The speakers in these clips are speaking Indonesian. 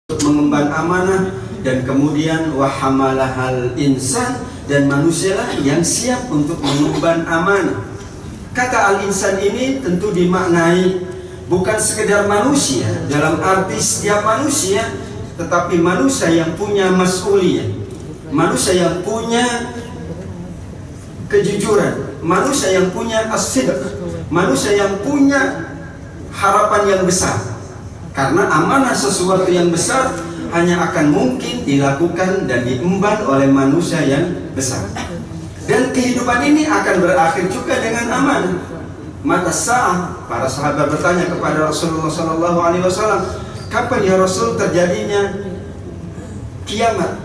mengemban amanah, dan kemudian wahamalahal insan, dan manusialah yang siap untuk mengemban amanah. Kata al-insan ini tentu dimaknai bukan sekedar manusia dalam arti setiap manusia, tetapi manusia yang punya mas'uliyah, manusia yang punya kejujuran, manusia yang punya as-sidq, manusia yang punya harapan yang besar. Karena amanah sesuatu yang besar hanya akan mungkin dilakukan dan diemban oleh manusia yang besar. Dan kehidupan ini akan berakhir juga dengan amanah. Mata sa'ah, para sahabat bertanya kepada Rasulullah SAW, kapan ya Rasul terjadinya kiamat?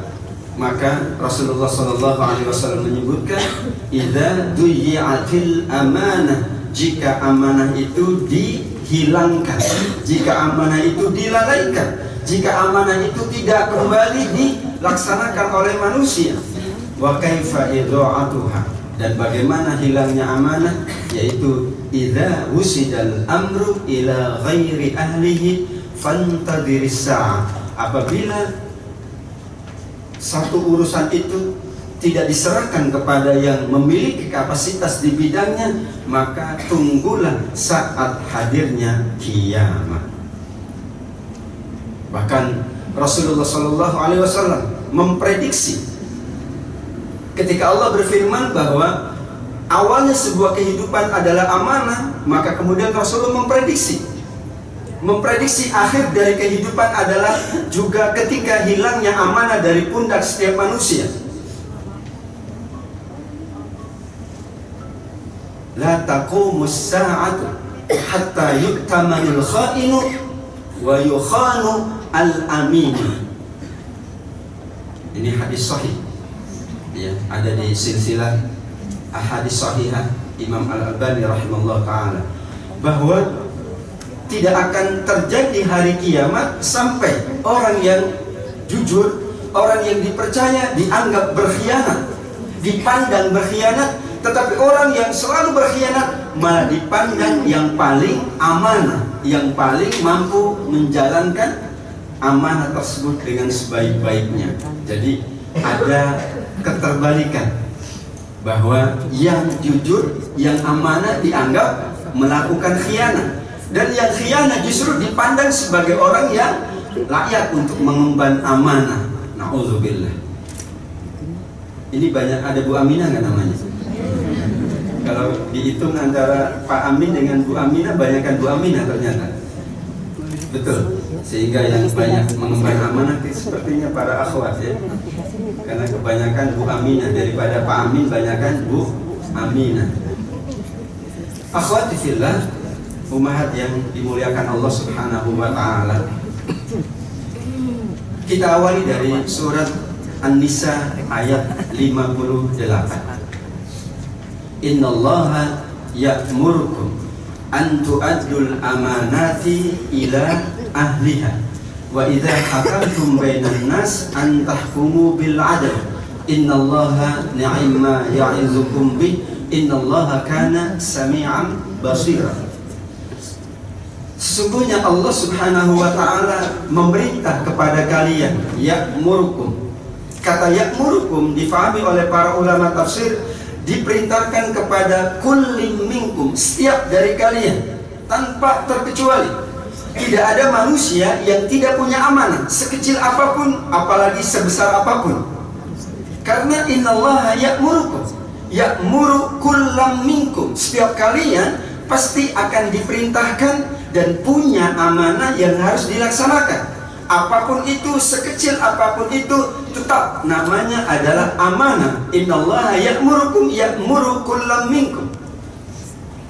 Maka Rasulullah SAW menyebutkan, idza duyi'atil amanah, jika amanah itu dihilangkan, jika amanah itu dilalaikan, jika amanah itu tidak kembali dilaksanakan oleh manusia. Wa kaifa idha'atuha, dan bagaimana hilangnya amanah, yaitu idza wusidal amru ila ghairi ahlihi fantadhiris sa'ah, apabila satu urusan itu tidak diserahkan kepada yang memiliki kapasitas di bidangnya, maka tunggulah saat hadirnya kiamat. Bahkan Rasulullah SAW memprediksi ketika Allah berfirman bahwa awalnya sebuah kehidupan adalah amanah, maka kemudian Rasulullah memprediksi akhir dari kehidupan adalah juga ketika hilangnya amanah dari pundak setiap manusia. La taqumus sa'atu hatta yuktamanul kha'inu wa yukhanu al-aminu. Ini hadis sahih, ya, ada di silsilah ahadits sahihah Imam Al-Albani rahimahullah ta'ala, bahwa tidak akan terjadi hari kiamat sampai orang yang jujur, orang yang dipercaya dianggap berkhianat, dipandang berkhianat, tetapi orang yang selalu berkhianat malah dipandang yang paling amanah, yang paling mampu menjalankan amanah tersebut dengan sebaik-baiknya. Jadi ada keterbalikan, bahwa yang jujur, yang amanah dianggap melakukan khianat, dan yang khianat justru dipandang sebagai orang yang layak untuk mengemban amanah. Na'udzubillah. Ini banyak, ada Bu Aminah nggak namanya? Kalau dihitung antara Pak Amin dengan Bu Aminah, banyakkan Bu Aminah ternyata. Betul. Sehingga yang banyak mengemban amanah sepertinya para akhwat, ya. Karena kebanyakan Bu Aminah daripada Pak Amin, banyakkan Bu Aminah. Akhwati fillah, ummahat yang dimuliakan Allah Subhanahu wa ta'ala. Kita awali dari surat An-Nisa ayat 58. Innallaha ya'murukum an tu'addul amanati ila ahliha wa idza hakamtum bainan nas an tahkumu bil 'adl innallaha ni'ma ya'izukum bih innallaha kana sami'an basira. Sesungguhnya Allah Subhanahu wa ta'ala memerintah kepada kalian, ya'murukum. Kata ya'murukum difahami oleh para ulama tafsir, diperintahkan kepada kullim minkum, setiap dari kalian tanpa terkecuali. Tidak ada manusia yang tidak punya amanah, sekecil apapun, apalagi sebesar apapun. Karena innallaha ya'murukum, ya'muru kullam minkum, setiap kalian pasti akan diperintahkan dan punya amanah yang harus dilaksanakan. Apapun itu, sekecil apapun itu, tetap namanya adalah amanah. Innallaha ya'murukum ya'muru kullam minkum.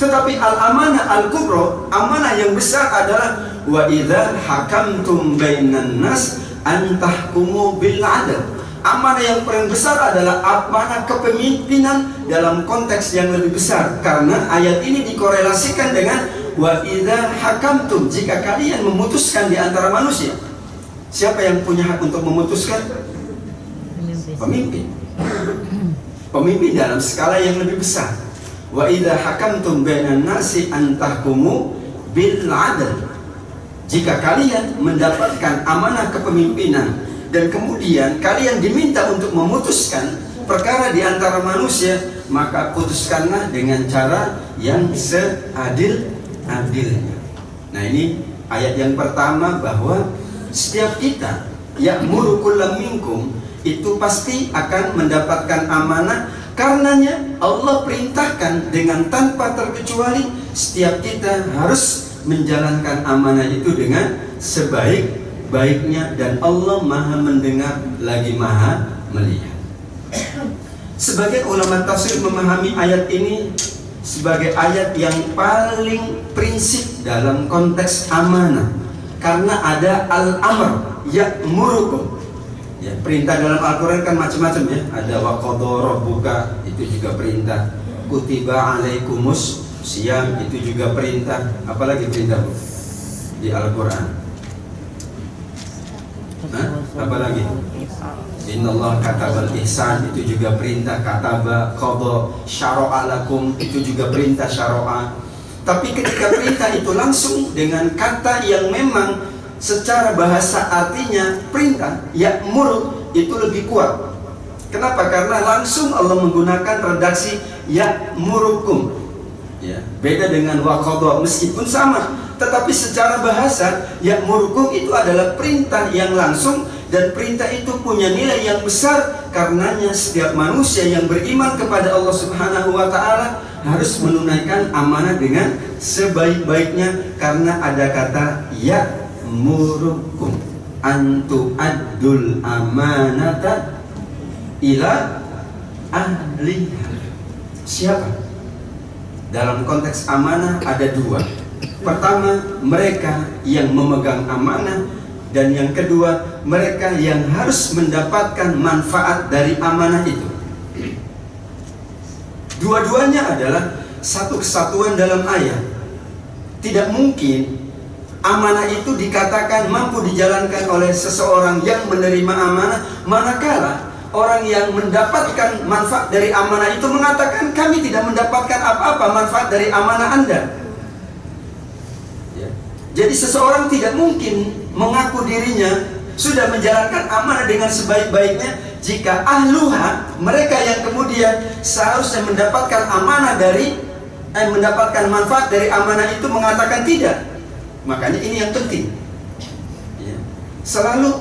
Tetapi al-amanah al-kubra, amanah yang besar adalah wa idza hakamtum bainan nas an tahkumu bil 'adl. Amanah yang paling besar adalah amanah kepemimpinan dalam konteks yang lebih besar, karena ayat ini dikorelasikan dengan wa idza hakamtum, jika kalian memutuskan di antara manusia. Siapa yang punya hak untuk memutuskan? Pemimpin. Pemimpin dalam skala yang lebih besar. Wa idza hakamtum bainan nasi an tahkumu bil 'adl. jika kalian mendapatkan amanah kepemimpinan dan kemudian kalian diminta untuk memutuskan perkara di antara manusia, maka putuskanlah dengan cara yang seadil-adilnya. Nah, ini ayat yang pertama, bahwa setiap kita ya'muru kullam minkum itu pasti akan mendapatkan amanah. Karenanya Allah perintahkan dengan tanpa terkecuali setiap kita harus menjalankan amanah itu dengan sebaik-baiknya, dan Allah Maha mendengar lagi Maha melihat. Sebagai ulama tafsir memahami ayat ini sebagai ayat yang paling prinsip dalam konteks amanah, karena ada al-amr ya'murukum. Ya, perintah dalam Al-Quran kan macam-macam ya. Ada wa qadha rabbuka, itu juga perintah. Kutiba alaikumus siyam, itu juga perintah. Apalagi perintah di Al-Quran? Apalagi? Innallaha katabal ihsan, itu juga perintah. Kataba, qadha, syara'a lakum, itu juga perintah syara'a. Tapi ketika perintah itu langsung dengan kata yang memang secara bahasa artinya perintah, ya'mur, itu lebih kuat. Kenapa? Karena langsung Allah menggunakan redaksi ya'murukum. Ya, beda dengan wa qadha, meskipun sama, tetapi secara bahasa ya'murukum itu adalah perintah yang langsung, dan perintah itu punya nilai yang besar. Karenanya setiap manusia yang beriman kepada Allah Subhanahu wa ta'ala harus menunaikan amanah dengan sebaik-baiknya, karena ada kata ya'murukum antu addul amanata ila ahliha. Siapa? Dalam konteks amanah ada dua. Pertama, mereka yang memegang amanah, dan yang kedua, mereka yang harus mendapatkan manfaat dari amanah itu. Dua-duanya adalah satu kesatuan dalam ayat. Tidak mungkin amanah itu dikatakan mampu dijalankan oleh seseorang yang menerima amanah, manakala orang yang mendapatkan manfaat dari amanah itu mengatakan, kami tidak mendapatkan apa-apa manfaat dari amanah Anda. Ya. Jadi seseorang tidak mungkin mengaku dirinya sudah menjalankan amanah dengan sebaik-baiknya jika ahluha, mereka yang kemudian seharusnya mendapatkan amanah mendapatkan manfaat dari amanah itu, mengatakan tidak. Makanya ini yang penting. Ya. Selalu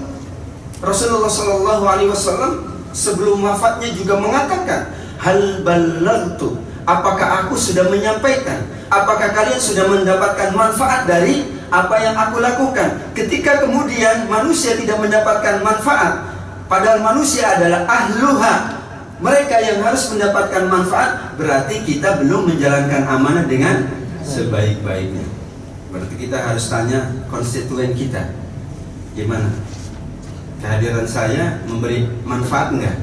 Rasulullah SAW sebelum wafatnya juga mengatakan, hal ballagtu, apakah aku sudah menyampaikan? Apakah kalian sudah mendapatkan manfaat dari apa yang aku lakukan? Ketika kemudian manusia tidak mendapatkan manfaat, padahal manusia adalah ahluha, mereka yang harus mendapatkan manfaat, berarti kita belum menjalankan amanah dengan sebaik-baiknya. Berarti kita harus tanya konstituen kita, gimana? Kehadiran saya memberi manfaat enggak?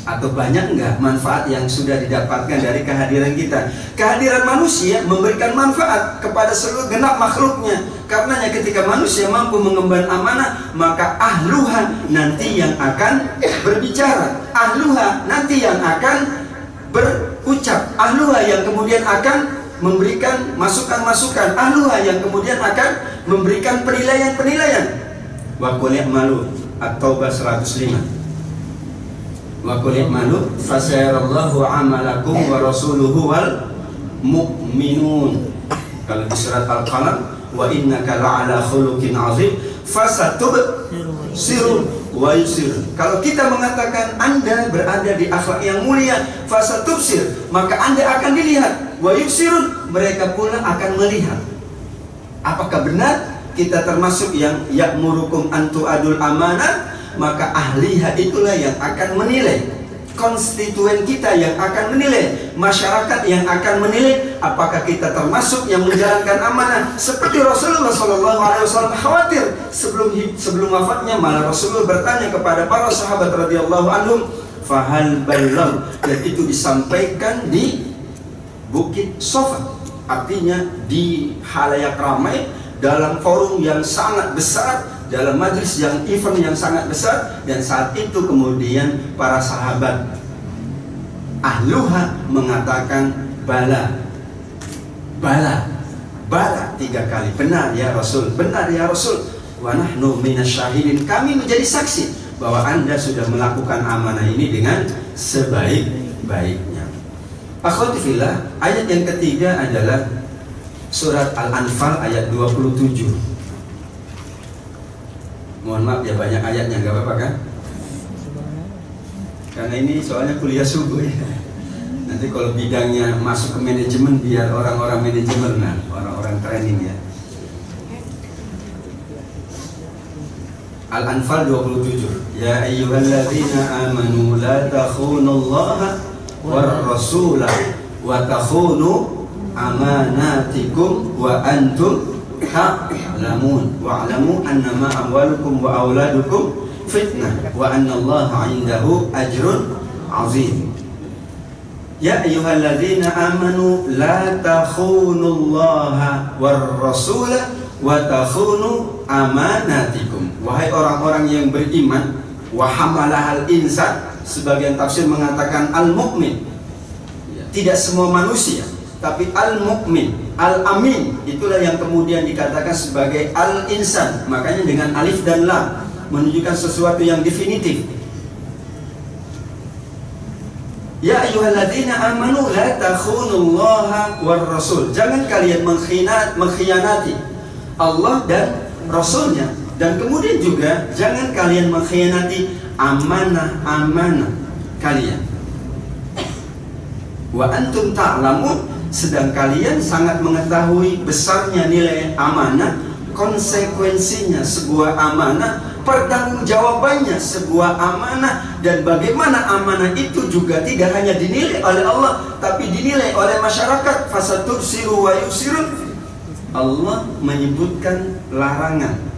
Atau banyak enggak manfaat yang sudah didapatkan dari kehadiran kita? Kehadiran manusia memberikan manfaat kepada seluruh genap makhluknya. Karenanya ketika manusia mampu mengemban amanah, maka ahluha nanti yang akan berbicara, ahluha nanti yang akan berucap, ahluha yang kemudian akan memberikan masukan-masukan, ahluha yang kemudian akan memberikan penilaian-penilaian. Wa qul i'malu, At-Taubah 105. Wa qul i'malu fasayarallahu amalakum wa rasuluhu wal mu'minun. Kalau di surat Al-Qalam, wa innaka la'ala khuluqin 'azim fasatubsirun wa yusirun. Kalau kita mengatakan Anda berada di akhlak yang mulia, fasatubsir, maka Anda akan dilihat, wa yusirun, mereka pula akan melihat. Apakah benar kita termasuk yang ya'murukum antu adul amanah? Maka ahliha itulah yang akan menilai, konstituen kita yang akan menilai, masyarakat yang akan menilai apakah kita termasuk yang menjalankan amanah. Seperti Rasulullah SAW khawatir sebelum wafatnya, malah Rasulullah bertanya kepada para sahabat radhiyallahu anhum, fahal balagh, dan itu disampaikan di Bukit Sofa, artinya di halayak ramai, dalam forum yang sangat besar, dalam majlis yang event yang sangat besar. Dan saat itu kemudian para sahabat ahluha mengatakan bala, bala, Bala 3 kali. Benar ya Rasul, benar ya Rasul. Wa nahnu minasyahidin, kami menjadi saksi bahwa Anda sudah melakukan amanah ini dengan sebaik-baiknya. Akhwati fillah, ayat yang ketiga adalah surat Al-Anfal ayat 27. Mohon maaf ya, banyak ayatnya, nggak apa-apa kan? Karena ini soalnya kuliah subuh ya. Nanti kalau bidangnya masuk ke manajemen, biar orang-orang manajemen, nah orang-orang training ya. Al-Anfal 27. Ya ayyuhalladzina amanu la takhunullaha war rasulah wa takhunu amanatikum wa antum ta'lamun wa'lamu annama amwalukum wa auladukum fitnah wa annallaha 'indahu ajrun 'azim. Ya ayyuhalladzina amanu la takhunullaha war rasulah wa takhunu amanatikum. Wahai orang-orang yang beriman, wa hamalahal insan, sebagian tafsir mengatakan al-mukmin. Tidak semua manusia, tapi al-mukmin, al-amin, itulah yang kemudian dikatakan sebagai al-insan. Makanya dengan alif dan lam menunjukkan sesuatu yang definitif. Ya ayyuhalladzina amanu la takhunullaha war rasul. Jangan kalian mengkhianati Allah dan Rasulnya. Dan kemudian juga jangan kalian mengkhianati amanah-amanah kalian. Wa antum ta'lamun, sedang kalian sangat mengetahui besarnya nilai amanah, konsekuensinya sebuah amanah, pertanggungjawabannya sebuah amanah, dan bagaimana amanah itu juga tidak hanya dinilai oleh Allah, tapi dinilai oleh masyarakat. Fasatubsiru wa yusirun. Allah menyebutkan larangan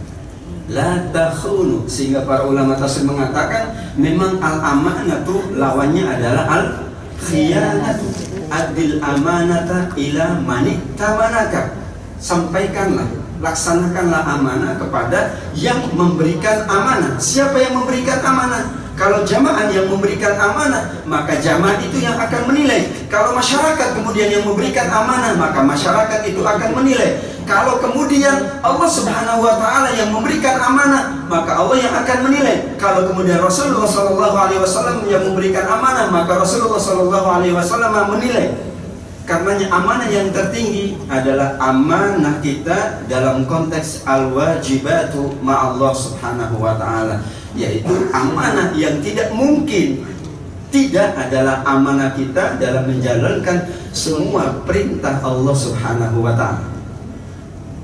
la takhunu, sehingga para ulama tafsir mengatakan memang al-amanatu lawannya adalah al-khiyanatu. Adil amanata ila manitamanaka, sampaikanlah, laksanakanlah amanah kepada yang memberikan amanah. Siapa yang memberikan amanah? Kalau jamaah yang memberikan amanah, maka jamaah itu yang akan menilai. Kalau masyarakat kemudian yang memberikan amanah, maka masyarakat itu akan menilai. Kalau kemudian Allah Subhanahu wa Ta'ala yang memberikan amanah, maka Allah yang akan menilai. Kalau kemudian Rasulullah SAW yang memberikan amanah, maka Rasulullah SAW menilai. Karenanya amanah yang tertinggi adalah amanah kita dalam konteks al-wajibatu ma'allah Subhanahu wa Ta'ala, yaitu amanah yang tidak mungkin tidak adalah amanah kita dalam menjalankan semua perintah Allah Subhanahu wa Ta'ala.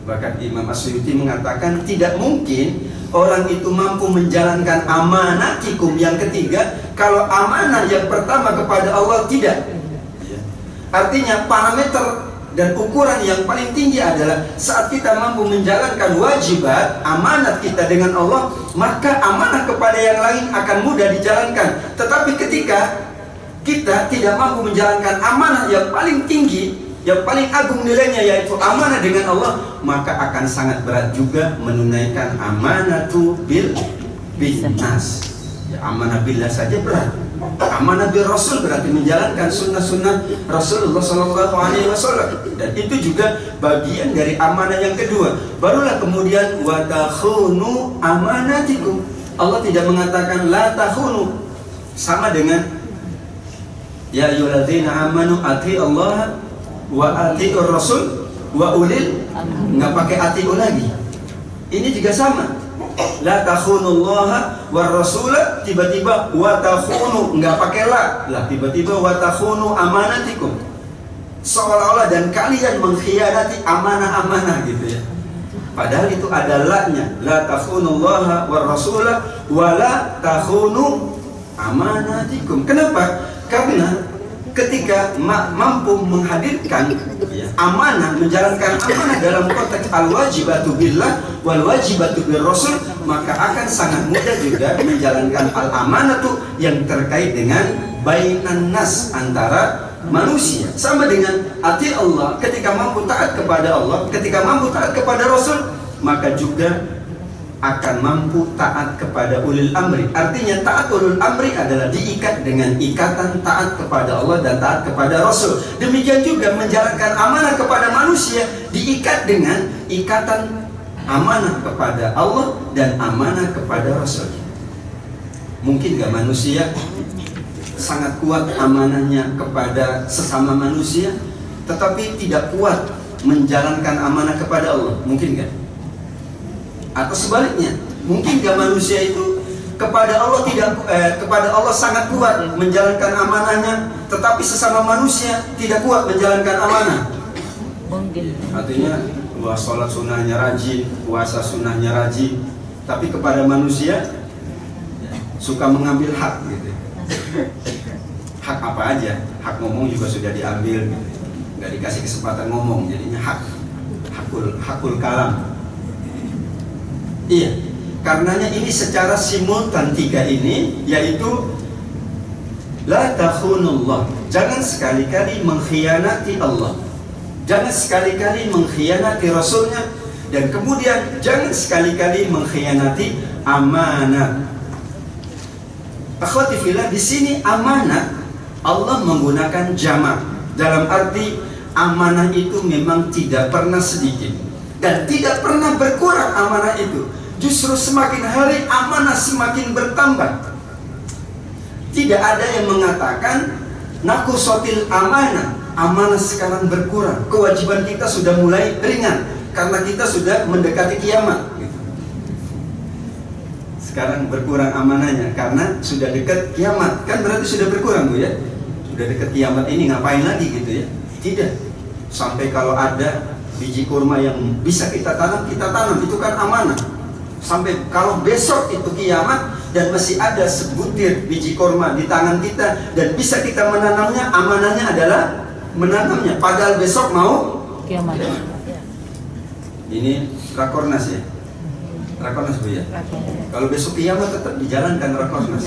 Bahkan Imam Asy'uti mengatakan tidak mungkin orang itu mampu menjalankan amanatikum yang ketiga kalau amanah yang pertama kepada Allah tidak. Artinya parameter dan ukuran yang paling tinggi adalah saat kita mampu menjalankan wajibat amanat kita dengan Allah, maka amanah kepada yang lain akan mudah dijalankan. Tetapi ketika kita tidak mampu menjalankan amanah yang paling tinggi, yang paling agung nilainya, yaitu amanah dengan Allah, maka akan sangat berat juga menunaikan amanatu bil nas. Ya, amanah billah saja berat. Amanah bil Rasul berarti menjalankan sunnah-sunnah Rasulullah SAW, dan itu juga bagian dari amanah yang kedua. Barulah kemudian wa takhunu amanatikum. Allah tidak mengatakan la takhunu, sama dengan ya ayyuhalladzina amanu ati Allah wa atiur rasul wa ulil, nggak pakai atiu lagi. Ini juga sama. La takhunullaha war rasula, tiba-tiba wa takhunu, nggak pakai la, tiba-tiba wa takhunu amanatikum, seolah-olah dan kalian mengkhianati amanah-amanah gitu ya. Padahal itu ada la-nya, la takhunullaha war rasula wa la takhunu amanatikum. Kenapa? Karena ketika mampu menghadirkan amanah, menjalankan amanah dalam konteks al-wajibatu billah wal wajibatu bir rasul, maka akan sangat mudah juga menjalankan al-amanatu yang terkait dengan bainan nas, antara manusia. Sama dengan ati Allah, ketika mampu taat kepada Allah, ketika mampu taat kepada Rasul, maka juga akan mampu taat kepada ulil amri. Artinya taat ulil amri adalah diikat dengan ikatan taat kepada Allah dan taat kepada Rasul. Demikian juga menjalankan amanah kepada manusia manusia diikat dengan ikatan amanah kepada Allah dan amanah kepada Rasul. Mungkin gak manusia sangat kuat amanahnya kepada sesama manusia, tetapi tidak kuat menjalankan amanah kepada Allah? Mungkin gak? Atau sebaliknya, mungkin gak manusia itu kepada Allah kepada Allah sangat kuat menjalankan amanahnya, tetapi sesama manusia tidak kuat menjalankan amanah? Mungkin. Artinya, wah, sholat sunnahnya rajin, puasa sunnahnya rajin, tapi kepada manusia suka mengambil hak gitu. Hak apa aja, hak ngomong juga sudah diambil gitu. Nggak dikasih kesempatan ngomong, jadinya hakul kalam. Iya, karenanya ini secara simultan tiga ini, yaitu la takhunullah, jangan sekali-kali mengkhianati Allah, jangan sekali-kali mengkhianati Rasulnya, dan kemudian jangan sekali-kali mengkhianati amanah. Akhwati fillah, di sini amanah Allah menggunakan jamak, dalam arti amanah itu memang tidak pernah sedikit dan tidak pernah berkurang. Amanah itu justru semakin hari amanah semakin bertambah. Tidak ada yang mengatakan nakusotil amanah, amanah sekarang berkurang, kewajiban kita sudah mulai ringan karena kita sudah mendekati kiamat. Sekarang berkurang amanahnya karena sudah dekat kiamat. Kan berarti sudah berkurang, Bu, ya. Sudah dekat kiamat ini ngapain lagi gitu ya? Tidak. Sampai kalau ada biji kurma yang bisa kita tanam, itu kan amanah. Sampai kalau besok itu kiamat dan masih ada sebutir biji kurma di tangan kita dan bisa kita menanamnya, amanahnya adalah menanamnya. Padahal besok mau kiamat. Ini Rakornas ya. Rakornas, Bu, ya. Kalau besok kiamat tetap dijalankan Rakornas.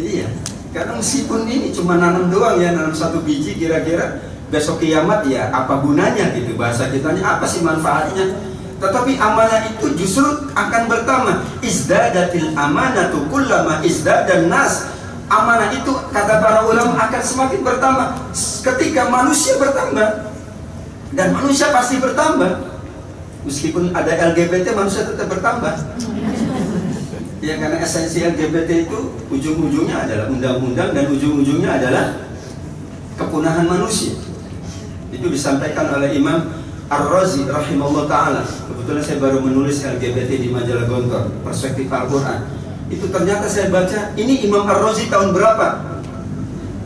Iya. Karena meskipun ini cuma nanam doang ya, nanam satu biji, kira-kira besok kiamat ya apa gunanya gitu, bahasa kitanya apa sih manfaatnya. Tetapi amanah itu justru akan bertambah. Izdadatil amanatu kullama izdadan nas. Amanah itu kata para ulama akan semakin bertambah ketika manusia bertambah. Dan manusia pasti bertambah. Meskipun ada LGBT, manusia tetap bertambah. Ya, karena esensi LGBT itu ujung-ujungnya adalah undang-undang dan ujung-ujungnya adalah kepunahan manusia. Itu disampaikan oleh Imam Ar-Razi rahimahullah ta'ala. Kebetulan saya baru menulis LGBT di majalah Gontor, Perspektif Al-Quran. Itu ternyata saya baca, ini Imam Ar-Razi tahun berapa?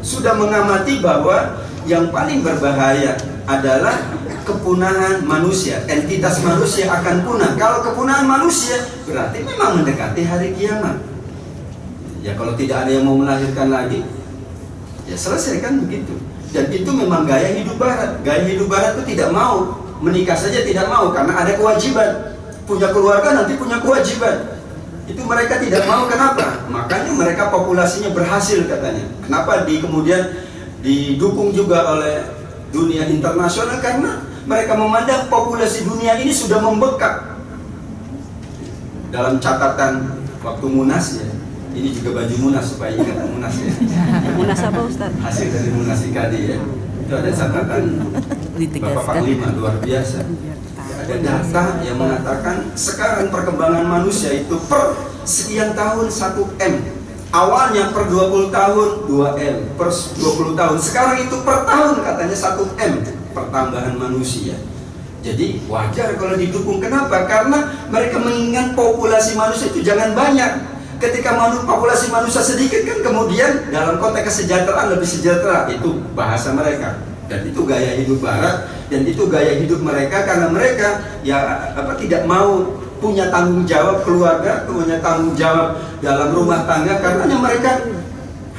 Sudah mengamati bahwa yang paling berbahaya adalah kepunahan manusia. Entitas manusia akan punah. Kalau kepunahan manusia berarti memang mendekati hari kiamat. Ya, kalau tidak ada yang mau melahirkan lagi, ya selesaikan begitu. Dan itu memang gaya hidup barat. Gaya hidup barat itu tidak mau menikah saja, tidak mau karena ada kewajiban. Punya keluarga nanti punya kewajiban. Itu mereka tidak mau. Kenapa? Makanya mereka populasinya berhasil katanya. Kenapa kemudian didukung juga oleh dunia internasional? Karena mereka memandang populasi dunia ini sudah membekak. Dalam catatan waktu Munas ya, ini juga baju Munas supaya ingat Munas ya. Munas apa, Ustaz? Hasil dari Munas IKD ya. Itu ada catatan Bapak Panglima luar biasa. Ada data yang mengatakan sekarang perkembangan manusia itu per sekian tahun 1M. Awalnya per 20 tahun 2M, per 20 tahun. Sekarang itu per tahun katanya 1M pertambahan manusia. Jadi wajar kalau didukung. Kenapa? Karena mereka mengingat populasi manusia itu jangan banyak. Ketika populasi manusia sedikit kan kemudian dalam konteks kesejahteraan lebih sejahtera. Itu bahasa mereka. Dan itu gaya hidup barat. Dan itu gaya hidup mereka karena mereka ya tidak mau punya tanggung jawab keluarga, punya tanggung jawab dalam rumah tangga. Karena mereka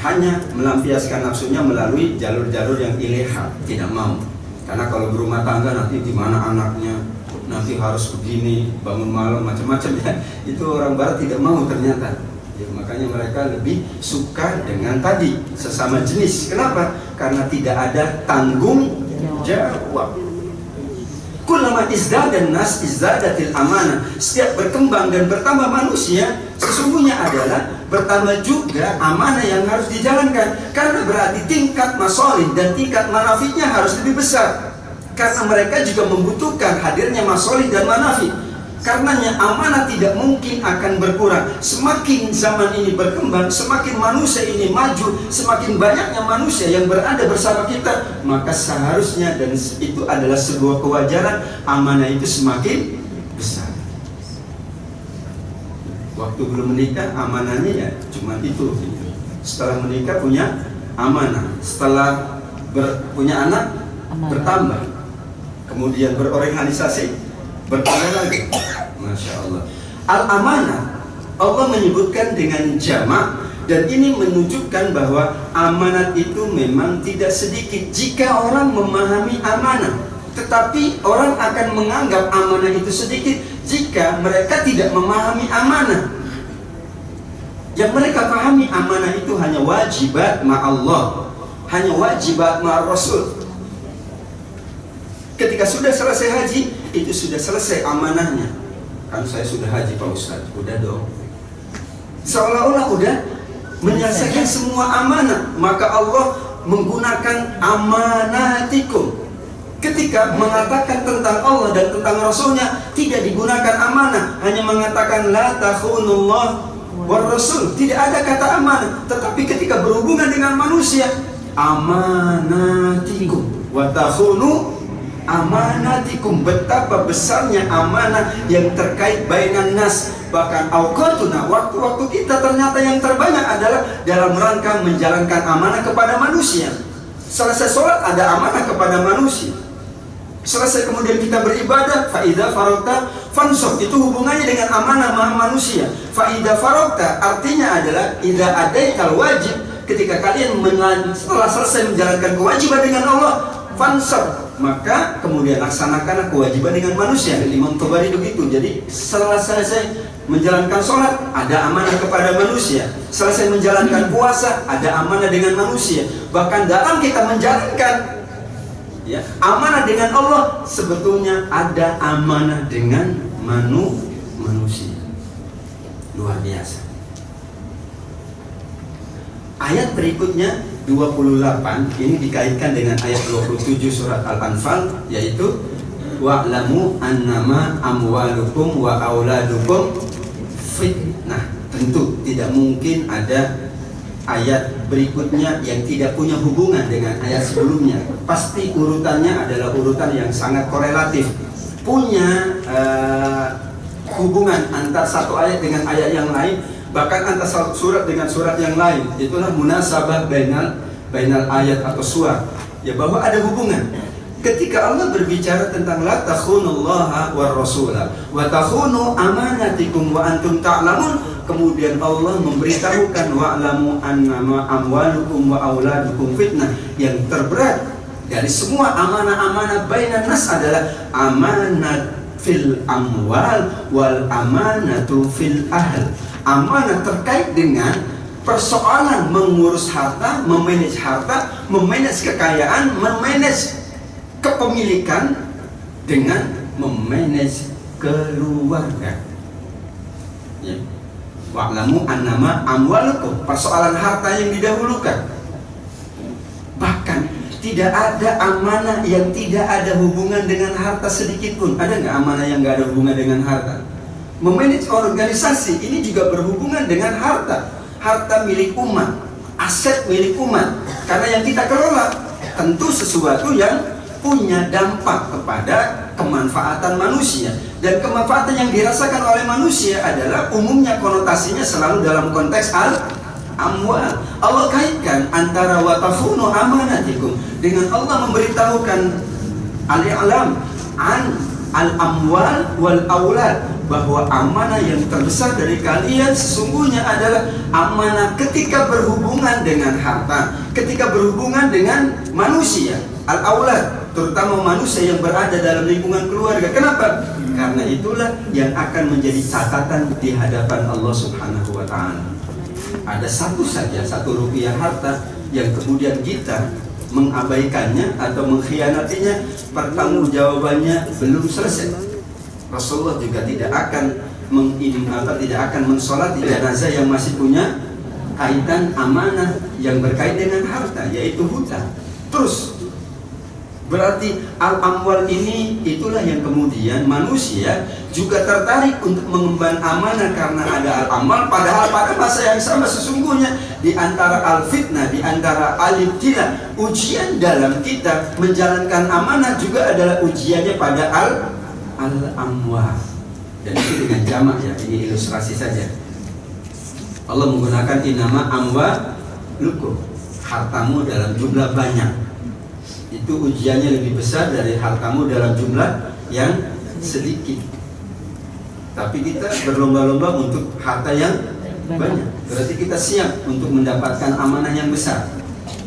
hanya melampiaskan nafsunya melalui jalur-jalur yang ilegal. Tidak mau. Karena kalau berumah tangga nanti gimana anaknya, nanti harus begini, bangun malam, macam-macam ya. Itu orang barat tidak mau ternyata. Ya, makanya mereka lebih suka dengan tadi, sesama jenis. Kenapa? Karena tidak ada tanggung jawab. Kullama izdadan nas izdadatil amanah. Setiap berkembang dan bertambah manusia, sesungguhnya adalah bertambah juga amanah yang harus dijalankan. Karena berarti tingkat masolih dan tingkat manafiknya harus lebih besar. Karena mereka juga membutuhkan hadirnya masolih dan manafi. Karenanya amanah tidak mungkin akan berkurang. Semakin zaman ini berkembang, semakin manusia ini maju, semakin banyaknya manusia yang berada bersama kita, maka seharusnya, dan itu adalah sebuah kewajaran, amanah itu semakin besar. Waktu belum menikah amanahnya ya cuma itu. Setelah menikah punya amanah, setelah punya anak bertambah, kemudian berorganisasi bertambah lagi. Masya Allah. Al-amanah Allah menyebutkan dengan jamak, dan ini menunjukkan bahwa amanat itu memang tidak sedikit. Jika orang memahami amanah, tetapi orang akan menganggap amanah itu sedikit jika mereka tidak memahami amanah. Yang mereka pahami amanah itu hanya wajibat ma'allah, hanya wajibat ma'ar-rasul. Ketika sudah selesai haji, itu sudah selesai amanahnya. Kan saya sudah haji Pak Ustadz, udah dong. Seolah-olah udah menyelesaikan semua amanah. Maka Allah menggunakan amanatikum. Ketika mengatakan tentang Allah dan tentang Rasulnya, tidak digunakan amanah, hanya mengatakan la takhunullah war rasul. Tidak ada kata amanah. Tetapi ketika berhubungan dengan manusia, amanatikum wa takhunu amanatikum. Betapa besarnya amanah yang terkait bainan nas. Bahkan awqatuna, waktu-waktu kita ternyata yang terbanyak adalah dalam rangka menjalankan amanah kepada manusia. Selesai sholat ada amanah kepada manusia. Selesai kemudian kita beribadah, faida farokta fansok, itu hubungannya dengan amanah manusia. Faida farokta artinya adalah ida adaikal wajib, ketika kalian setelah selesai menjalankan kewajiban dengan Allah, fansok, maka kemudian laksanakan kewajiban dengan manusia. Imam Tabari begitu. Jadi setelah selesai menjalankan sholat ada amanah kepada manusia, selesai menjalankan puasa ada amanah dengan manusia. Bahkan dalam kita menjalankan amanah dengan Allah, sebetulnya ada amanah dengan manusia. Luar biasa. Ayat berikutnya 28 ini dikaitkan dengan ayat 27 surat Al-Anfal, yaitu wa'lamu annama amwalukum wa auladukum fitnah. Tentu tidak mungkin ada ayat berikutnya yang tidak punya hubungan dengan ayat sebelumnya. Pasti urutannya adalah urutan yang sangat korelatif, punya hubungan antara satu ayat dengan ayat yang lain, bahkan antara surat dengan surat yang lain. Itulah munasabah bainal ayat atau surat, ya, bahwa ada hubungan. Ketika Allah berbicara tentang la takhunullaha war rasulah wa takhunu amanatikum wa antum ta'lamun, kemudian Allah memberitahukan wa'lamu annama amwalukum wa auladukum fitnah. Yang terberat dari semua amanah-amanah bainan nas adalah amanat fil amwal wal amanatu fil ahl. Amanah terkait dengan persoalan mengurus harta, memanage harta, memanage kekayaan, memanage kepemilikan, dengan memanage keluarga. Ya. Wa'lamu annama amwalukum, persoalan harta yang didahulukan. Bahkan tidak ada amanah yang tidak ada hubungan dengan harta sedikit pun. Ada nggak amanah yang nggak ada hubungan dengan harta? Memanage organisasi ini juga berhubungan dengan harta. Harta milik umat, aset milik umat. Karena yang kita kelola tentu sesuatu yang punya dampak kepada kemanfaatan manusia. Dan kemanfaatan yang dirasakan oleh manusia adalah umumnya konotasinya selalu dalam konteks al-amwal. Allah kaitkan antara watafunu amanatikum dengan Allah memberitahukan al-i'lam an al-amwal wal aulad, bahwa amanah yang terbesar dari kalian sesungguhnya adalah amanah ketika berhubungan dengan harta, ketika berhubungan dengan manusia, al-aulad, terutama manusia yang berada dalam lingkungan keluarga. Kenapa? Karena itulah yang akan menjadi catatan di hadapan Allah Subhanahu wa ta'ala. Ada satu saja, satu rupiah harta yang kemudian kita mengabaikannya atau mengkhianatinya, pertanggungjawabannya belum selesai. Rasulullah juga tidak akan mensolati jenazah yang masih punya kaitan amanah yang berkait dengan harta, yaitu hutang. Terus Berarti al-amwal ini itulah yang kemudian manusia juga tertarik untuk mengemban amanah karena ada al-amal. Padahal pada masa yang sama sesungguhnya di antara al-fitnah, di antara al-ibtila, ujian dalam kita menjalankan amanah juga adalah ujiannya pada al-amwal. Dan itu dengan jamak ya, ini ilustrasi saja. Allah menggunakan inama amwalukum, hartamu dalam jumlah banyak. Itu ujiannya lebih besar dari hartamu dalam jumlah yang sedikit. Tapi kita berlomba-lomba untuk harta yang banyak. Berarti kita siap untuk mendapatkan amanah yang besar.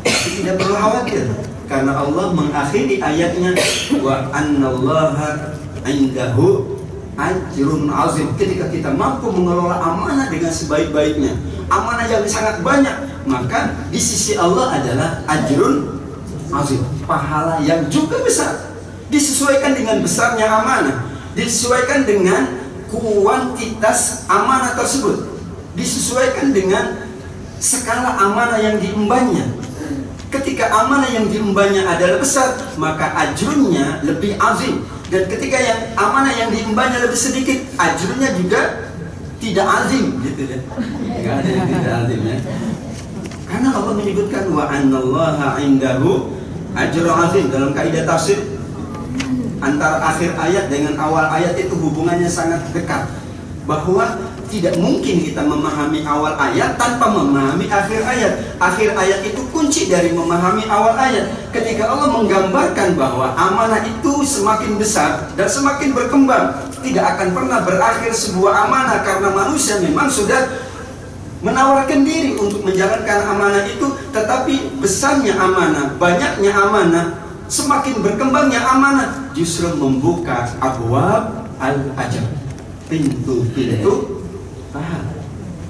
Tapi tidak perlu khawatir, karena Allah mengakhiri ayatnya wa annallaha indahu ajrun azim. Ketika kita mampu mengelola amanah dengan sebaik-baiknya, amanah yang sangat banyak, maka di sisi Allah adalah ajrun azim, pahala yang juga besar. Disesuaikan dengan besarnya amanah, disesuaikan dengan kuantitas amanah tersebut, disesuaikan dengan skala amanah yang diembannya. Ketika amanah yang diembannya adalah besar, maka ajrunnya lebih azim. Dan ketika yang amanah yang diembannya lebih sedikit, ajrunnya juga tidak azim, gitu ya. Enggak ada yang tidak azim ya. Karena Allah menyebutkan wa annallaha indahu ajrun azim. Dalam kaidah tafsir, antara akhir ayat dengan awal ayat itu hubungannya sangat dekat. Bahwa tidak mungkin kita memahami awal ayat tanpa memahami akhir ayat. Akhir ayat itu kunci dari memahami awal ayat. Ketika Allah menggambarkan bahwa amanah itu semakin besar dan semakin berkembang, tidak akan pernah berakhir sebuah amanah, karena manusia memang sudah menawarkan diri untuk menjalankan amanah itu. Tetapi besarnya amanah, banyaknya amanah, semakin berkembangnya amanah, justru membuka abwab al-ajab, pintu-pintu pahala.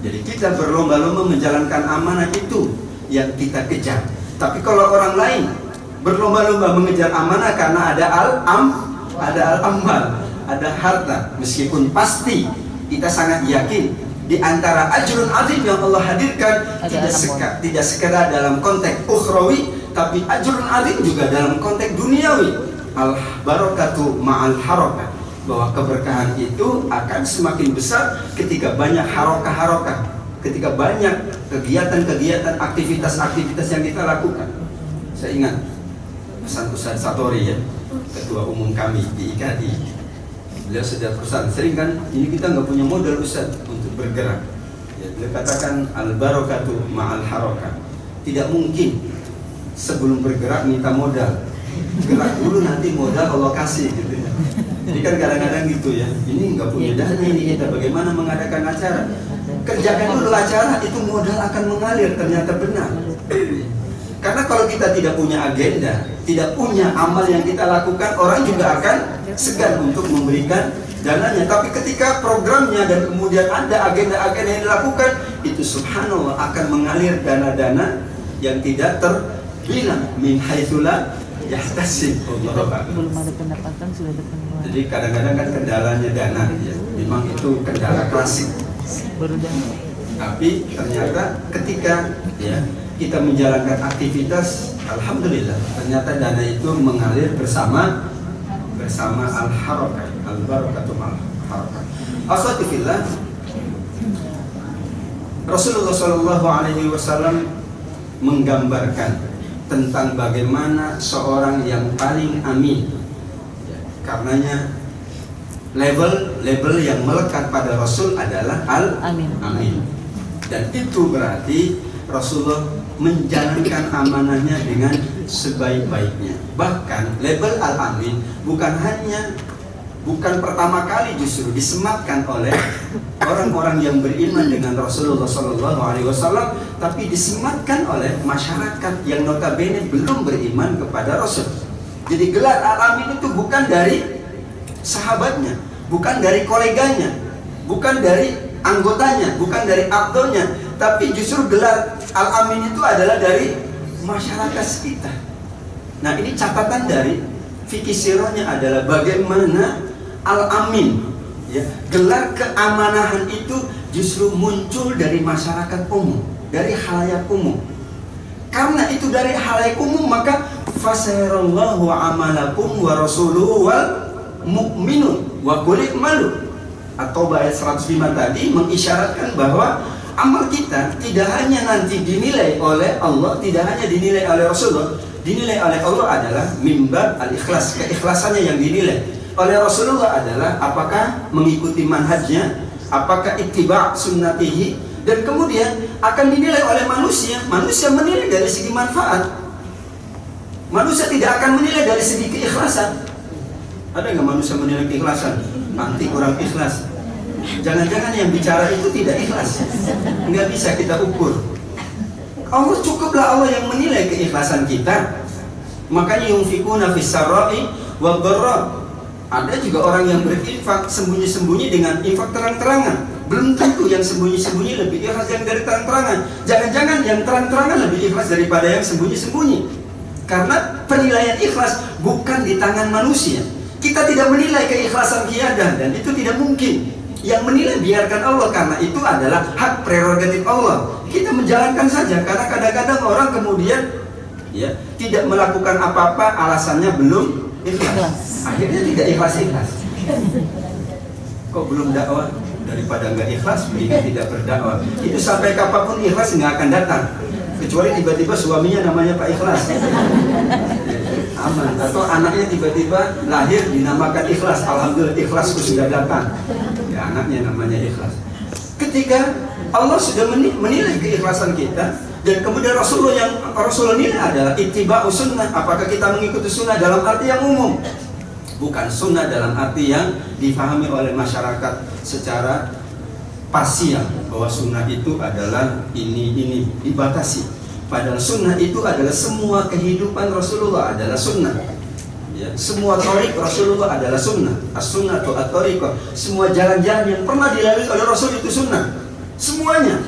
Jadi kita berlomba-lomba menjalankan amanah itu yang kita kejar. Tapi kalau orang lain berlomba-lomba mengejar amanah karena ada al-amal, ada harta, meskipun pasti kita sangat yakin di antara ajrun azim yang Allah hadirkan tidak sekedar dalam konteks ukhrawi, tapi ajrun azim juga dalam konteks duniawi. Al-barakatu ma'al harakah, bahwa keberkahan itu akan semakin besar ketika banyak harokah-harokah, ketika banyak kegiatan-kegiatan, aktivitas-aktivitas yang kita lakukan. Saya ingat pesan Ustaz Satori ya, ketua umum kami di IKI. Beliau sudah pesan, sering kan, ini kita nggak punya modal Ustaz untuk bergerak ya, beliau katakan al-barakatu ma'al harokah. Tidak mungkin sebelum bergerak minta modal, gerak dulu nanti modal Allah kasih gitu ya. Jadi kan kadang-kadang gitu ya, ini nggak punya dana ini kita bagaimana mengadakan acara, kerjakan dulu acara, itu modal akan mengalir, ternyata benar. Karena kalau kita tidak punya agenda, tidak punya amal yang kita lakukan, orang juga akan segan untuk memberikan dananya. Tapi ketika programnya dan kemudian ada agenda-agenda yang dilakukan, itu subhanallah akan mengalir dana-dana yang tidak terbilang, min haitsu la yahtasib. Belum ada pendapatan sudah ada pengeluaran. Jadi kadang-kadang kan kendalanya dana ya. Memang itu kendala klasik. Baru dana. Tapi ternyata ketika ya kita menjalankan aktivitas, alhamdulillah ternyata dana itu mengalir bersama al-harakah, al-barakatu al-harakah. Akhwatifillah, Rasulullah Shallallahu Alaihi Wasallam menggambarkan tentang bagaimana seorang yang paling amin. Karenanya level yang melekat pada Rasul adalah al-amin. Dan itu berarti Rasulullah menjalankan amanahnya dengan sebaik-baiknya. Bahkan level al-amin bukan pertama kali justru disematkan oleh orang-orang yang beriman dengan Rasulullah SAW, tapi disematkan oleh masyarakat yang notabene belum beriman kepada Rasul. Jadi gelar al-amin itu bukan dari sahabatnya, bukan dari koleganya, bukan dari anggotanya, bukan dari abdonya, tapi justru gelar al-amin itu adalah dari masyarakat sekitar. Nah, ini catatan dari fikih sirahnya adalah bagaimana al-amin ya, gelar keamanahan itu justru muncul dari masyarakat umum, dari khalayak umum. Karena itu dari khalayak umum, maka fasayarallahu amalakum wa rasuluhu wal mu'minun wa qul i'malu. At-Taubah ayat 105 tadi mengisyaratkan bahwa amal kita tidak hanya nanti dinilai oleh Allah, tidak hanya dinilai oleh Rasulullah, dinilai oleh Allah adalah mimbar al-ikhlas, keikhlasannya yang dinilai. Oleh Rasulullah adalah apakah mengikuti manhajnya, apakah ittiba' sunnatihi, dan kemudian akan dinilai oleh manusia. Manusia menilai dari segi manfaat. Manusia tidak akan menilai dari segi keikhlasan. Ada nggak manusia menilai keikhlasan? Nanti kurang ikhlas. Jangan-jangan yang bicara itu tidak ikhlas. Nggak bisa kita ukur. Allah cukuplah Allah yang menilai keikhlasan kita. Makanya yunfikuna fis sarra'i wa dharra. Ada juga orang yang berinfak sembunyi-sembunyi dengan infak terang-terangan. Belum tentu yang sembunyi-sembunyi lebih ikhlas yang dari terang-terangan. Jangan-jangan yang terang-terangan lebih ikhlas daripada yang sembunyi-sembunyi. Karena penilaian ikhlas bukan di tangan manusia. Kita tidak menilai keikhlasan kiadah, dan itu tidak mungkin. Yang menilai biarkan Allah, karena itu adalah hak prerogatif Allah. Kita menjalankan saja, karena kadang-kadang orang kemudian ya tidak melakukan apa-apa alasannya belum ikhlas. Akhirnya tidak ikhlas-ikhlas. Kok belum dakwah? Daripada nggak ikhlas, mendingan tidak berdakwah. Itu sampai kapanpun ikhlas nggak akan datang. Kecuali tiba-tiba suaminya namanya Pak Ikhlas. Aman. Atau anaknya tiba-tiba lahir dinamakan Ikhlas. Alhamdulillah, ikhlasku sudah datang. Ya, anaknya namanya Ikhlas. Ketika Allah sudah menilai keikhlasan kita, dan kemudian Rasulullah nilai adalah ittiba'u sunnah. Apakah kita mengikuti sunnah dalam arti yang umum? Bukan sunnah dalam arti yang difahami oleh masyarakat secara parsial, bahwa sunnah itu adalah ini dibatasi. Padahal sunnah itu adalah semua kehidupan Rasulullah adalah sunnah. Ya, semua thariq Rasulullah adalah sunnah. As-sunnatu at-thariqah. Semua jalan-jalan yang pernah dilalui oleh Rasul itu sunnah. Semuanya.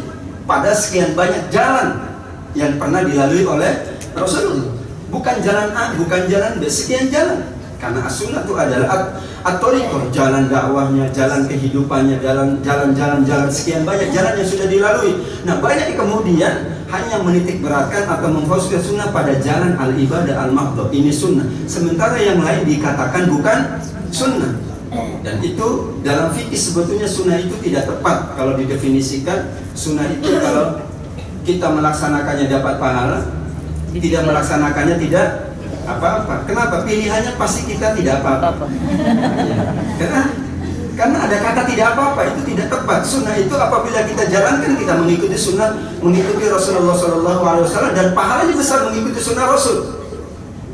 Pada sekian banyak jalan yang pernah dilalui oleh Rasulullah. Bukan jalan A, bukan jalan B, sekian jalan. Karena as-sunnah itu adalah at-thariqah, jalan dakwahnya, jalan kehidupannya, jalan sekian banyak jalan yang sudah dilalui. Nah, banyak kemudian hanya menitik beratkan atau memfokuskan sunnah pada jalan al-ibadah al-mahdhah. Ini sunnah. Sementara yang lain dikatakan bukan sunnah. Dan itu dalam fikih sebetulnya sunnah itu tidak tepat kalau didefinisikan. Sunnah itu kalau kita melaksanakannya dapat pahala, tidak melaksanakannya tidak apa-apa. Kenapa? Pilihannya pasti kita tidak apa-apa. Ya. Karena ada kata tidak apa-apa, itu tidak tepat. Sunnah itu apabila kita jalankan, kita mengikuti sunnah, mengikuti Rasulullah SAW, dan pahalanya besar mengikuti sunnah Rasul.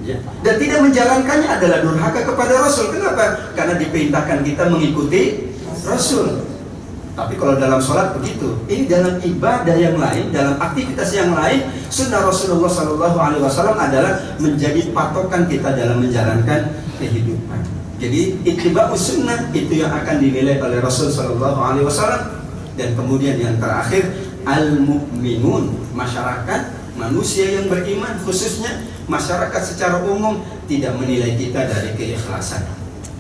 Ya. Dan tidak menjalankannya adalah durhaka kepada Rasul. Kenapa? Karena diperintahkan kita mengikuti Rasul. Tapi kalau dalam sholat begitu, ini dalam ibadah yang lain, dalam aktivitas yang lain, sunnah Rasulullah SAW adalah menjadi patokan kita dalam menjalankan kehidupan. Jadi ittiba'us sunnah itu yang akan dinilai oleh Rasul SAW. Dan kemudian yang terakhir, al-mu'minun, masyarakat, manusia yang beriman, khususnya masyarakat secara umum, tidak menilai kita dari keikhlasan,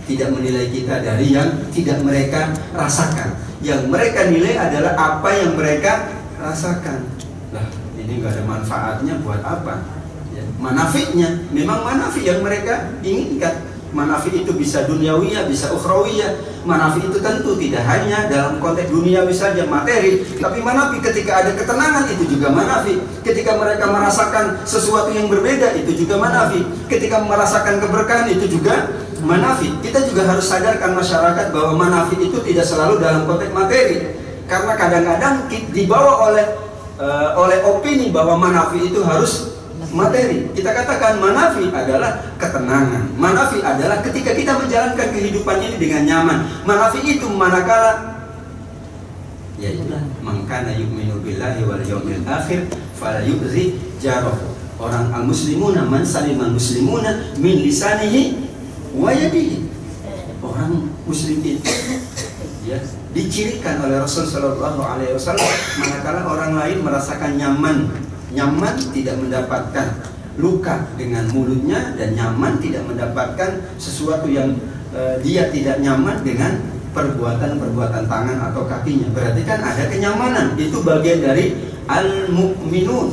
tidak menilai kita dari yang tidak mereka rasakan. Yang mereka nilai adalah apa yang mereka rasakan. Lah, ini nggak ada manfaatnya, buat apa? Ya, manafiknya, memang manafik yang mereka inginkan. Manafik itu bisa duniawiyah, bisa ukhrawiyah. Manafik itu tentu tidak hanya dalam konteks duniawi saja, materi. Tapi manafik ketika ada ketenangan, itu juga manafik. Ketika mereka merasakan sesuatu yang berbeda, itu juga manafik. Ketika merasakan keberkahan, itu juga manafik. Kita juga harus sadarkan masyarakat bahwa manafik itu tidak selalu dalam konteks materi. Karena kadang-kadang dibawa oleh opini bahwa manafik itu harus materi. Kita katakan manafik adalah ketenangan. Manafik adalah ketika kita menjalankan kehidupan ini dengan nyaman. Manafik itu manakala yaitu man kana yu'minu billahi wal yawmil akhir fala yu'zi jarahu. Orang al-muslimuna man salimal muslimuna min lisanihi wa yadihi. Orang muslim itu ya dicirikan oleh Rasul sallallahu alaihi wasallam manakala orang lain merasakan nyaman, tidak mendapatkan luka dengan mulutnya, dan nyaman tidak mendapatkan sesuatu yang dia tidak nyaman dengan perbuatan tangan atau kakinya. Berarti kan ada kenyamanan. Itu bagian dari al-mu'minun,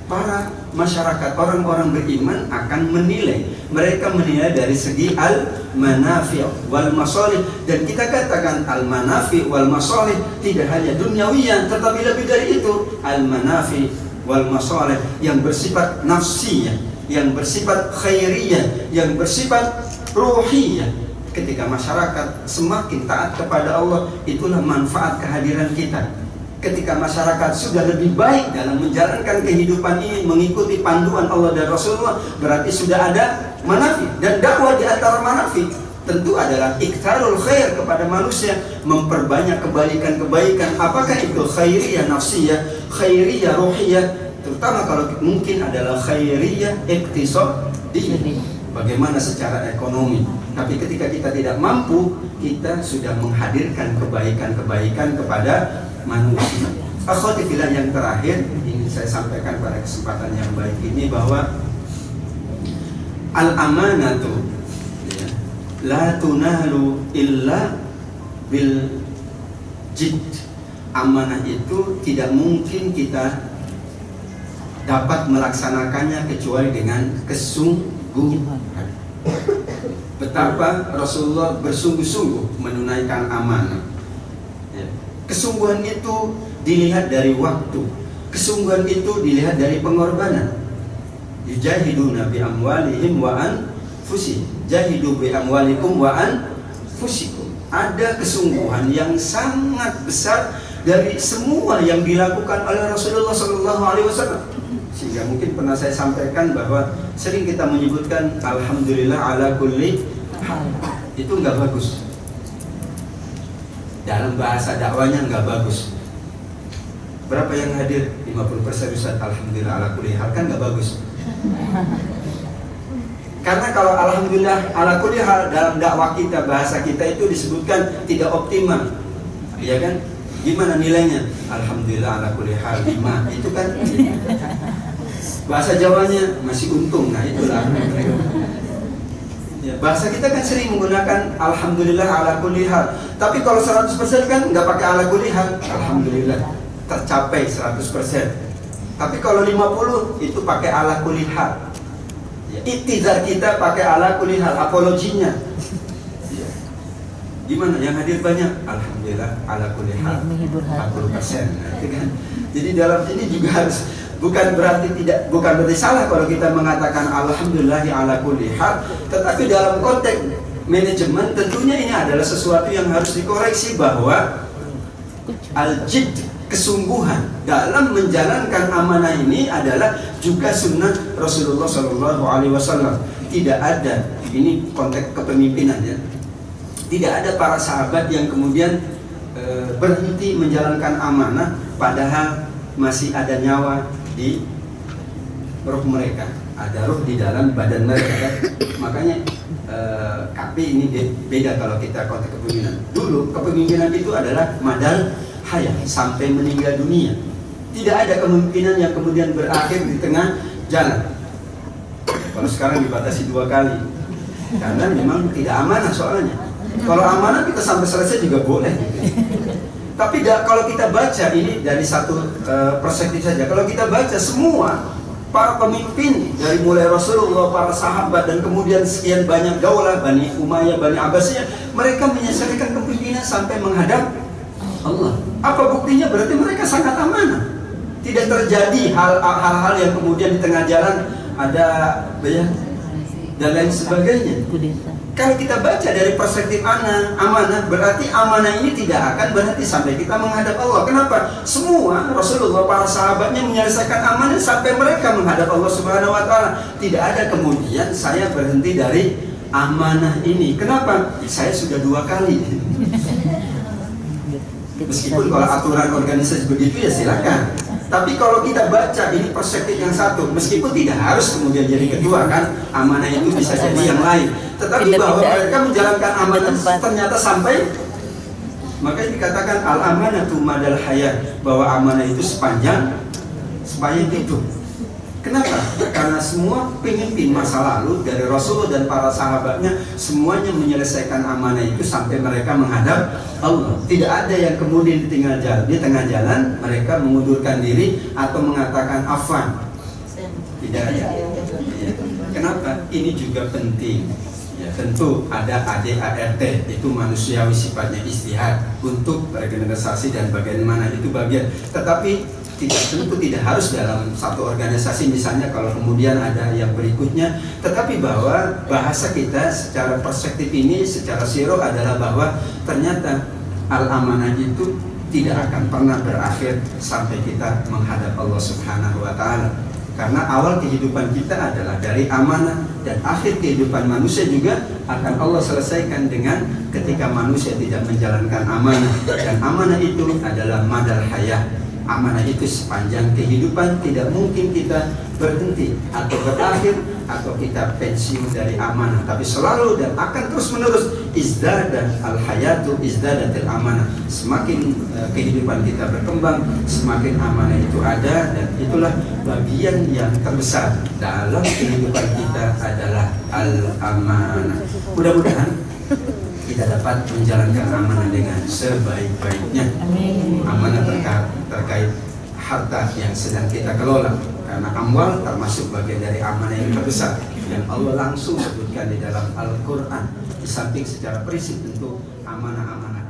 para masyarakat orang-orang beriman akan menilai. Mereka menilai dari segi al-manafi' wal masalih, dan kita katakan al-manafi' wal masalih tidak hanya duniawiyah, tetapi lebih dari itu, al-manafi' wal masalih yang bersifat nafsiyah, yang bersifat khairiyah, yang bersifat ruhiyah. Ketika masyarakat semakin taat kepada Allah, itulah manfaat kehadiran kita. Ketika masyarakat sudah lebih baik dalam menjalankan kehidupan ini, mengikuti panduan Allah dan Rasulullah, berarti sudah ada manafi. Dan dakwah di antara manafi tentu adalah iktarul khair kepada manusia, memperbanyak kebaikan-kebaikan. Apakah itu khairiyah nafsiyah, khairiyah ruhiyah, terutama kalau mungkin adalah khairiyah iktisadiyah, bagaimana secara ekonomi. Tapi ketika kita tidak mampu, kita sudah menghadirkan kebaikan-kebaikan kepada manusia. Akhwati fillah, yang terakhir ingin saya sampaikan pada kesempatan yang baik ini bahwa al-amanatu ya, la tunalu illa bil jidd. Amanah itu tidak mungkin kita dapat melaksanakannya kecuali dengan kesungguhan. Betapa Rasulullah bersungguh-sungguh menunaikan amanah. Kesungguhan itu dilihat dari waktu, kesungguhan itu dilihat dari pengorbanan. Yujahiduna bi amwalihim wa anfusihim, jahidu bi amwalikum wa anfusikum. Ada kesungguhan yang sangat besar dari semua yang dilakukan oleh Rasulullah SAW. Sehingga mungkin pernah saya sampaikan bahwa sering kita menyebutkan alhamdulillah ala kulli hal. Itu nggak bagus. Dalam bahasa dakwanya nggak bagus. Berapa yang hadir? 50% Ustaz, alhamdulillah ala kulli hal, kan nggak bagus. Karena kalau alhamdulillah ala kulli hal dalam dakwah kita, bahasa kita itu disebutkan tidak optimal, ya kan? Gimana nilainya? Alhamdulillah ala kulli hal 5, itu kan bahasa Jawanya masih untung. Nah itulah ya, bahasa kita kan sering menggunakan alhamdulillah ala kulli hal. Tapi kalau 100% kan nggak pakai ala kulli hal, alhamdulillah tercapai 100%. Tapi kalau 50 itu pakai ala kulli hal. Ya, iktidar kita pakai ala kulli hal, apologinya. Ya. Gimana yang hadir banyak? Alhamdulillah ala kulli hal 40%. Nah, itu kan. Jadi dalam ini juga harus bukan berarti salah kalau kita mengatakan alhamdulillah ala kulli hal, tetapi dalam konteks manajemen tentunya ini adalah sesuatu yang harus dikoreksi bahwa al-jidd, kesungguhan dalam menjalankan amanah ini adalah juga sunnah Rasulullah SAW. Tidak ada, ini konteks kepemimpinan ya, tidak ada para sahabat yang kemudian berhenti menjalankan amanah padahal masih ada nyawa di ruh mereka, ada ruh di dalam badan mereka. Makanya KP ini beda kalau kita konteks kepemimpinan. Dulu kepemimpinan itu adalah madal hayat, sampai meninggal dunia. Tidak ada kemungkinan yang kemudian berakhir di tengah jalan. Kalau sekarang dibatasi 2 kali, karena memang tidak amanah soalnya. Kalau amanah kita sampai selesai juga boleh gitu. Tapi kalau kita baca ini dari satu perspektif saja, kalau kita baca semua para pemimpin dari mulai Rasulullah, para sahabat, dan kemudian sekian banyak daulah, Bani Umayyah, Bani Abbasiyah, mereka menyelesaikan kepemimpinan sampai menghadap Allah. Apa buktinya? Berarti mereka sangat amanah. Tidak terjadi hal-hal yang kemudian di tengah jalan ada dan lain sebagainya. Kalau kita baca dari perspektif amanah, berarti amanah ini tidak akan berhenti sampai kita menghadap Allah. Kenapa? Semua Rasulullah, para sahabatnya menyelesaikan amanah sampai mereka menghadap Allah Subhanahu wa Ta'ala. Tidak ada kemudian saya berhenti dari amanah ini. Kenapa? Saya sudah 2 kali. Meskipun kalau aturan organisasi begitu ya silakan. Tapi kalau kita baca ini perspektif yang satu, meskipun tidak harus kemudian jadi kedua kan, amanah itu bisa jadi yang lain. Tetapi bahwa mereka menjalankan amanah ternyata sampai, makanya dikatakan al-amanatu madal hayat, bahwa amanah itu sepanjang hidup. Kenapa? Karena semua pemimpin masa lalu dari Rasul dan para sahabatnya semuanya menyelesaikan amanah itu sampai mereka menghadap Allah. Tidak ada yang kemudian di tengah jalan mereka mengundurkan diri atau mengatakan afwan. Tidak tidak ya. Kenapa? Ini juga penting. Ya, tentu ada ADART, itu manusiawi sifatnya istihad untuk regenerasi dan bagaimana itu bagian. Tetapi tentu tidak harus dalam satu organisasi, misalnya kalau kemudian ada yang berikutnya. Tetapi bahwa bahasa kita secara perspektif ini, secara siro adalah bahwa ternyata al-amanah itu tidak akan pernah berakhir sampai kita menghadap Allah Subhanahu wa Ta'ala. Karena awal kehidupan kita adalah dari amanah, dan akhir kehidupan manusia juga akan Allah selesaikan dengan ketika manusia tidak menjalankan amanah. Dan amanah itu adalah madal hayah. Amanah itu sepanjang kehidupan, tidak mungkin kita berhenti atau berakhir atau kita pensiun dari amanah, tapi selalu dan akan terus menerus izdada al hayatu izdadatil amanah. Semakin kehidupan kita berkembang, semakin amanah itu ada, dan itulah bagian yang terbesar dalam kehidupan kita adalah al amanah. Mudah-mudahan kita dapat menjalankan amanah dengan sebaik-baiknya. Amanah terkait harta yang sedang kita kelola, karena amwal termasuk bagian dari amanah yang terbesar yang Allah langsung sebutkan di dalam Al-Quran. Di samping secara prinsip tentu amanah-amanah